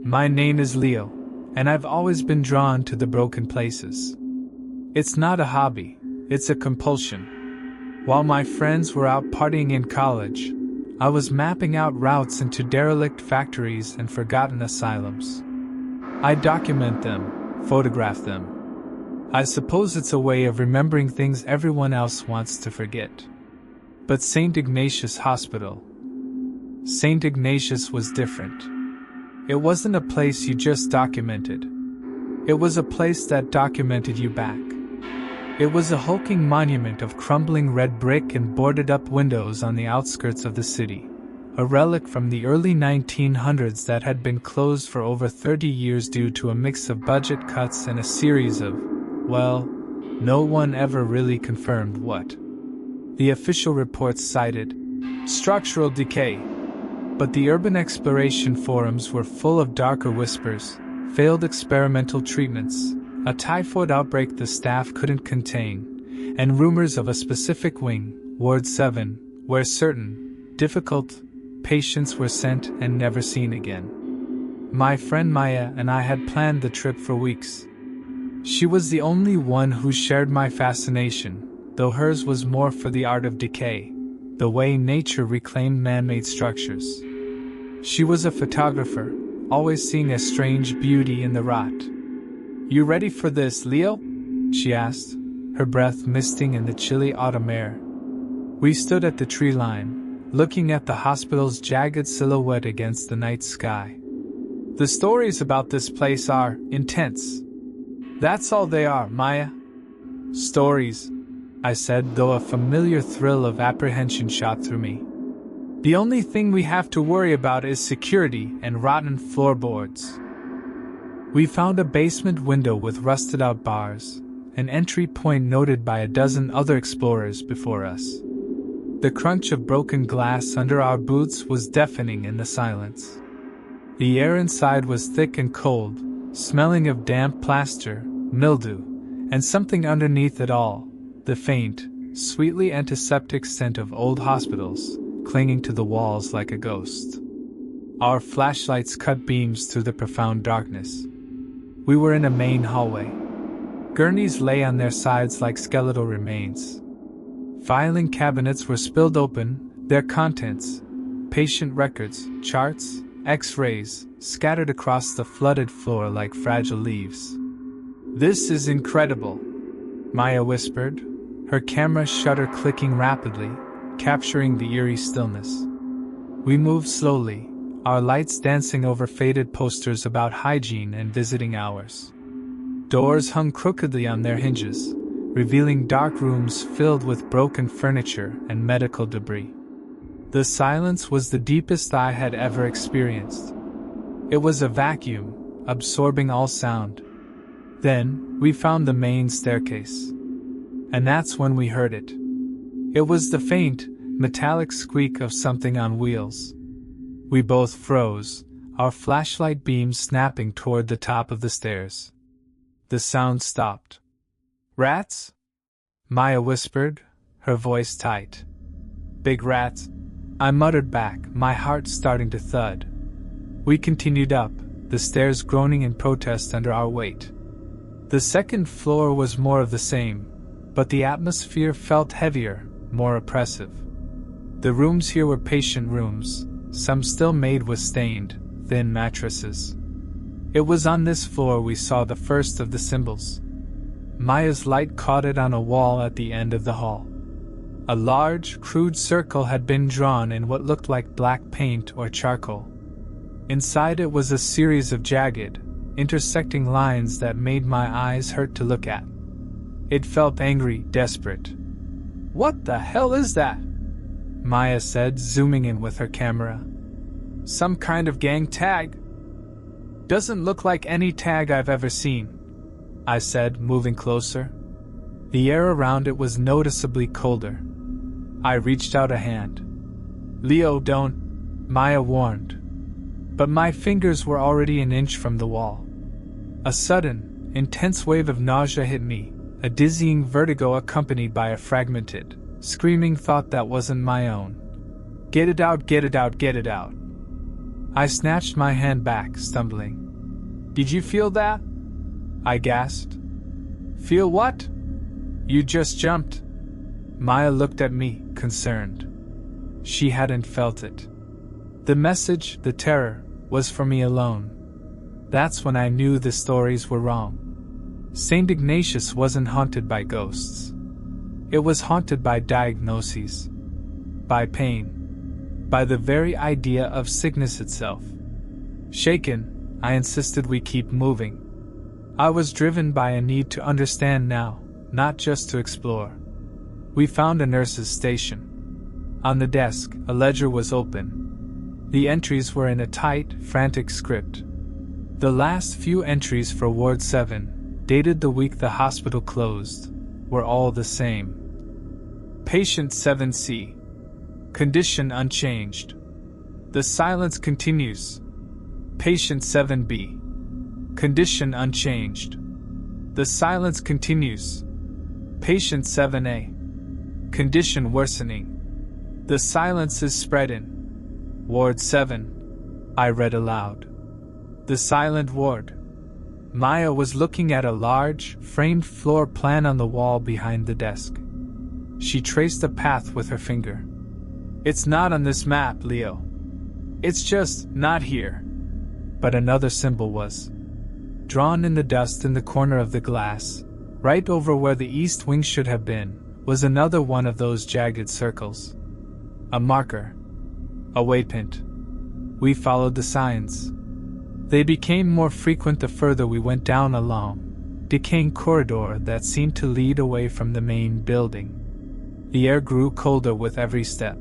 My name is Leo, and I've always been drawn to the broken places. It's not a hobby, it's a compulsion. While my friends were out partying in college, I was mapping out routes into derelict factories and forgotten asylums. I document them, photograph them. I suppose it's a way of remembering things everyone else wants to forget. But St. Ignatius Hospital. St. Ignatius was different. It wasn't a place you just documented. It was a place that documented you back. It was a hulking monument of crumbling red brick and boarded-up windows on the outskirts of the city, a relic from the early 1900s that had been closed for over 30 years due to a mix of budget cuts and a series of, well, no one ever really confirmed what. The official reports cited structural decay, but the urban exploration forums were full of darker whispers, failed experimental treatments, a typhoid outbreak the staff couldn't contain, and rumors of a specific wing, Ward 7, where certain, difficult, patients were sent and never seen again. My friend Maya and I had planned the trip for weeks. She was the only one who shared my fascination, though hers was more for the art of decay, the way nature reclaimed man-made structures. She was a photographer, always seeing a strange beauty in the rot. "You ready for this, Leo?" she asked, her breath misting in the chilly autumn air. We stood at the tree line, looking at the hospital's jagged silhouette against the night sky. "The stories about this place are intense. That's all they are, Maya." "Stories," I said, though a familiar thrill of apprehension shot through me. "The only thing we have to worry about is security and rotten floorboards." We found a basement window with rusted-out bars, an entry point noted by a dozen other explorers before us. The crunch of broken glass under our boots was deafening in the silence. The air inside was thick and cold, smelling of damp plaster, mildew, and something underneath it all, the faint, sweetly antiseptic scent of old hospitals, clinging to the walls like a ghost. Our flashlights cut beams through the profound darkness. We were in a main hallway. Gurneys lay on their sides like skeletal remains. Filing cabinets were spilled open, their contents, patient records, charts, X-rays, scattered across the flooded floor like fragile leaves. "This is incredible," Maya whispered, her camera shutter clicking rapidly, capturing the eerie stillness. We moved slowly, our lights dancing over faded posters about hygiene and visiting hours. Doors hung crookedly on their hinges, revealing dark rooms filled with broken furniture and medical debris. The silence was the deepest I had ever experienced. It was a vacuum, absorbing all sound. Then, we found the main staircase. And that's when we heard it. It was the faint, metallic squeak of something on wheels. We both froze, our flashlight beams snapping toward the top of the stairs. The sound stopped. "Rats?" Maya whispered, her voice tight. "Big rats," I muttered back, my heart starting to thud. We continued up, the stairs groaning in protest under our weight. The second floor was more of the same, but the atmosphere felt heavier, more oppressive. The rooms here were patient rooms, some still made with stained, thin mattresses. It was on this floor we saw the first of the symbols. Maya's light caught it on a wall at the end of the hall. A large, crude circle had been drawn in what looked like black paint or charcoal. Inside it was a series of jagged, intersecting lines that made my eyes hurt to look at. It felt angry, desperate. "What the hell is that?" Maya said, zooming in with her camera. "Some kind of gang tag?" "Doesn't look like any tag I've ever seen," I said, moving closer. The air around it was noticeably colder. I reached out a hand. "Leo, don't," Maya warned. But my fingers were already an inch from the wall. A sudden, intense wave of nausea hit me, a dizzying vertigo accompanied by a fragmented, screaming thought that wasn't my own. "Get it out, get it out, get it out." I snatched my hand back, stumbling. "Did you feel that?" I gasped. "Feel what?" "You just jumped." Maya looked at me, concerned. She hadn't felt it. The message, the terror, was for me alone. That's when I knew the stories were wrong. St. Ignatius wasn't haunted by ghosts. It was haunted by diagnoses, by pain, by the very idea of sickness itself. Shaken, I insisted we keep moving. I was driven by a need to understand now, not just to explore. We found a nurse's station. On the desk, a ledger was open. The entries were in a tight, frantic script. The last few entries for Ward 7, dated the week the hospital closed, were all the same. Patient 7C. Condition unchanged. The silence continues. Patient 7B. Condition unchanged. The silence continues. Patient 7A. Condition worsening. The silence is spreading. Ward 7. I read aloud. The silent ward. Maya was looking at a large, framed floor plan on the wall behind the desk. She traced a path with her finger. "It's not on this map, Leo. It's just not here." But another symbol was drawn in the dust in the corner of the glass, right over where the east wing should have been, was another one of those jagged circles. A marker. A waypoint. We followed the signs. They became more frequent the further we went down a long, decaying corridor that seemed to lead away from the main building. The air grew colder with every step.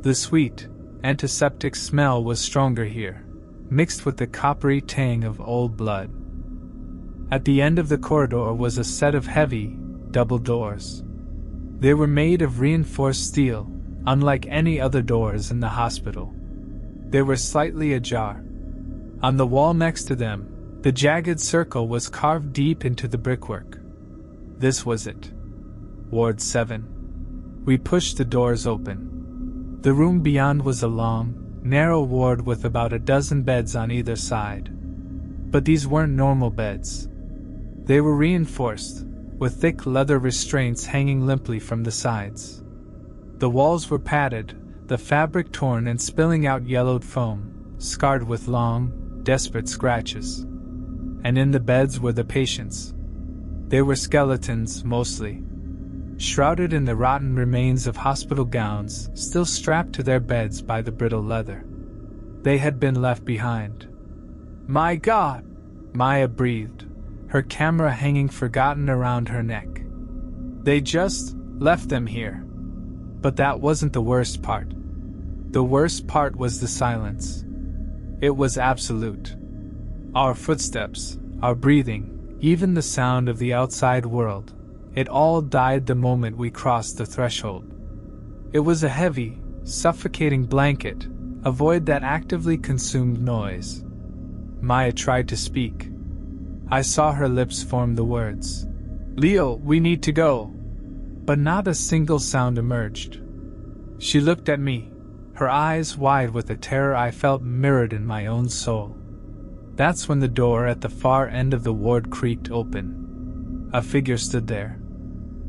The sweet, antiseptic smell was stronger here, mixed with the coppery tang of old blood. At the end of the corridor was a set of heavy, double doors. They were made of reinforced steel, unlike any other doors in the hospital. They were slightly ajar. On the wall next to them, the jagged circle was carved deep into the brickwork. This was it. Ward 7. We pushed the doors open. The room beyond was a long, narrow ward with about a dozen beds on either side. But these weren't normal beds. They were reinforced, with thick leather restraints hanging limply from the sides. The walls were padded, the fabric torn and spilling out yellowed foam, scarred with long, desperate scratches. And in the beds were the patients. They were skeletons, mostly, shrouded in the rotten remains of hospital gowns, still strapped to their beds by the brittle leather. They had been left behind. "My God!" Maya breathed, her camera hanging forgotten around her neck. "They just left them here." But that wasn't the worst part. The worst part was the silence. It was absolute. Our footsteps, our breathing, even the sound of the outside world, it all died the moment we crossed the threshold. It was a heavy, suffocating blanket, a void that actively consumed noise. Maya tried to speak. I saw her lips form the words, "Leo, we need to go." But not a single sound emerged. She looked at me, her eyes wide with the terror I felt mirrored in my own soul. That's when the door at the far end of the ward creaked open. A figure stood there.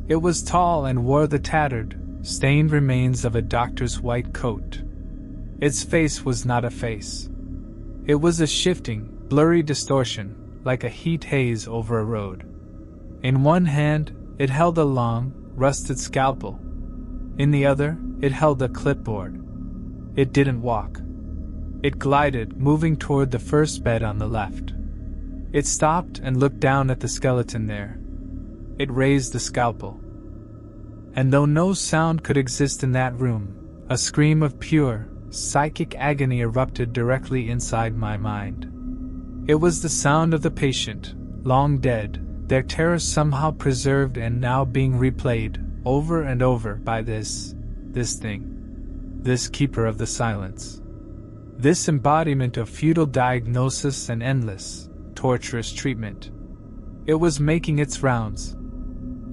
It was tall and wore the tattered, stained remains of a doctor's white coat. Its face was not a face. It was a shifting, blurry distortion, like a heat haze over a road. In one hand, it held a long, rusted scalpel. In the other, it held a clipboard. It didn't walk. It glided, moving toward the first bed on the left. It stopped and looked down at the skeleton there. It raised the scalpel. And though no sound could exist in that room, a scream of pure, psychic agony erupted directly inside my mind. It was the sound of the patient, long dead, their terror somehow preserved and now being replayed, over and over by this thing. This keeper of the silence. This embodiment of futile diagnosis and endless, torturous treatment. It was making its rounds.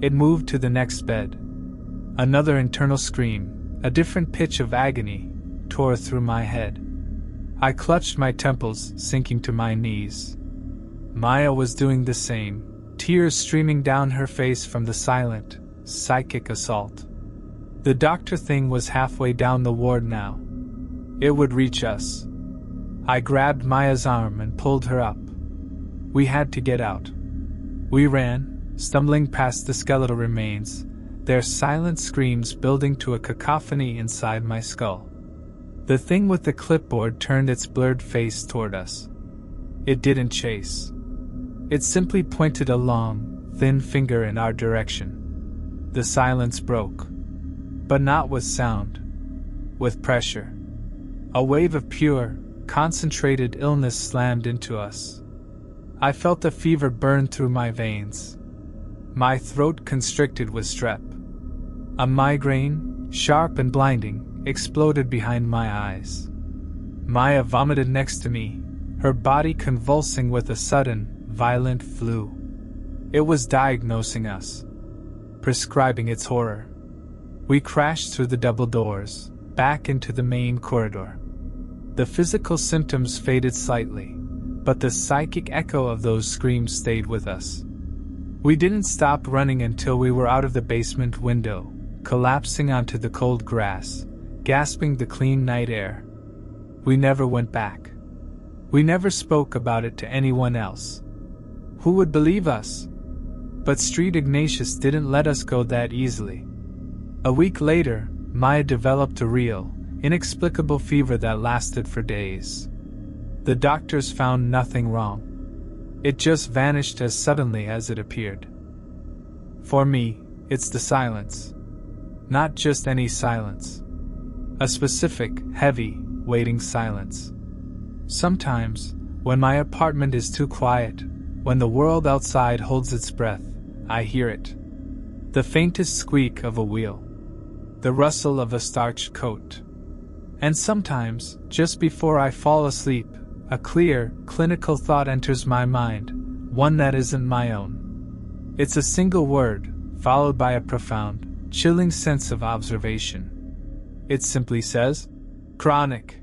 It moved to the next bed. Another internal scream, a different pitch of agony, tore through my head. I clutched my temples, sinking to my knees. Maya was doing the same, tears streaming down her face from the silent, psychic assault. The doctor thing was halfway down the ward now. It would reach us. I grabbed Maya's arm and pulled her up. We had to get out. We ran, stumbling past the skeletal remains, their silent screams building to a cacophony inside my skull. The thing with the clipboard turned its blurred face toward us. It didn't chase. It simply pointed a long, thin finger in our direction. The silence broke. But not with sound. With pressure. A wave of pure, concentrated illness slammed into us. I felt a fever burn through my veins. My throat constricted with strep. A migraine, sharp and blinding, exploded behind my eyes. Maya vomited next to me, her body convulsing with a sudden, violent flu. It was diagnosing us. Prescribing its horror. We crashed through the double doors, back into the main corridor. The physical symptoms faded slightly, but the psychic echo of those screams stayed with us. We didn't stop running until we were out of the basement window, collapsing onto the cold grass, gasping the clean night air. We never went back. We never spoke about it to anyone else. Who would believe us? But Street Ignatius didn't let us go that easily. A week later, Maya developed a real, inexplicable fever that lasted for days. The doctors found nothing wrong. It just vanished as suddenly as it appeared. For me, it's the silence. Not just any silence. A specific, heavy, waiting silence. Sometimes, when my apartment is too quiet, when the world outside holds its breath, I hear it. The faintest squeak of a wheel. The rustle of a starched coat. And sometimes, just before I fall asleep, a clear, clinical thought enters my mind, one that isn't my own. It's a single word, followed by a profound, chilling sense of observation. It simply says, chronic.